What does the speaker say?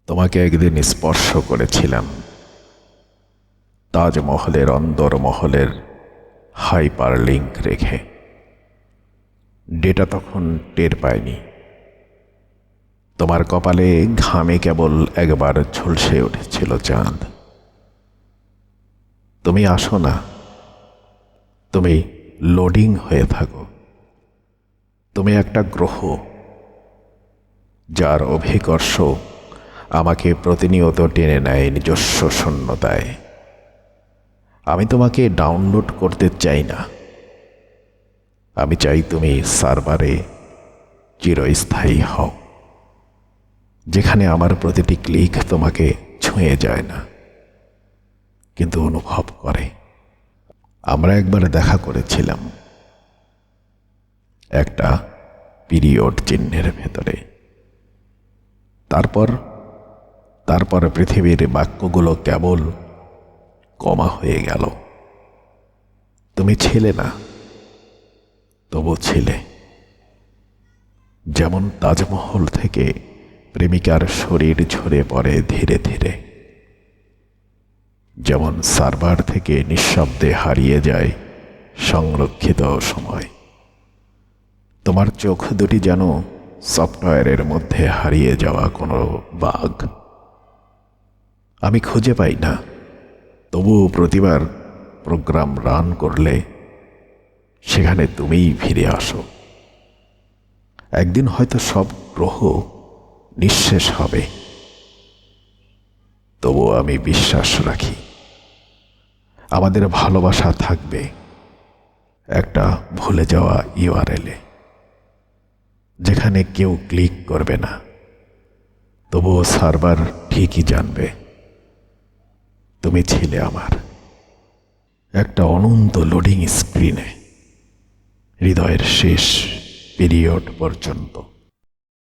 তোমাকে একদিন স্পর্শ করেছিলাম তাজমহলের অন্দরমহলের হাইপার লিঙ্ক রেখে। ডেটা তখন টের পায়নি। তোমার কপালে ঘামে কেবল একবার ঝলসে উঠেছিল চাঁদ। তুমি আসো না, তুমি লোডিং হয়ে থাকো। তুমি একটা গ্রহ যার অভিকর্ষ আমাকে প্রতিনিয়ত টেনে নেয় নিজস্ব শূন্যতায়। আমি তোমাকে ডাউনলোড করতে চাই না। আমি চাই তুমি সার্ভারে চিরস্থায়ী হও, যেখানে আমার প্রতিটি ক্লিক তোমাকে ছুঁয়ে যায় না, কিন্তু অনুভব করে। আমরা একবার দেখা করেছিলাম একটা পিরিয়ড চিহ্নের ভেতরে। তারপর পৃথিবীর বাক্যগুলো কেবল কমা হয়ে গেল। তুমি ছিলে না, তবু ছিলে। যেমন তাজমহল থেকে প্রেমিকার শরীর ঝরে পড়ে ধীরে ধীরে, যেমন সার্ভার থেকে নিঃশব্দে হারিয়ে যায় সংরক্ষিত সময়। তোমার চোখ দুটি যেন সফটওয়্যারের মধ্যে হারিয়ে যাওয়া কোনো বাগ। আমি খুঁজে পাই না, তবুও প্রতিবার প্রোগ্রাম রান করলে সেখানে তুমিই ফিরে আসো। একদিন হয়তো সব গ্রহ নিঃশেষ হবে, তবুও আমি বিশ্বাস রাখি আমাদের ভালোবাসা থাকবে একটা ভুলে যাওয়া ইউআরএলে, যেখানে কেউ ক্লিক করবে না, তবুও সার্ভার ঠিকই জানবে তুমি ছিলে আমার। একটা অনন্ত লোডিং স্ক্রিনে, হৃদয়ের শেষ পিরিয়ড পর্যন্ত।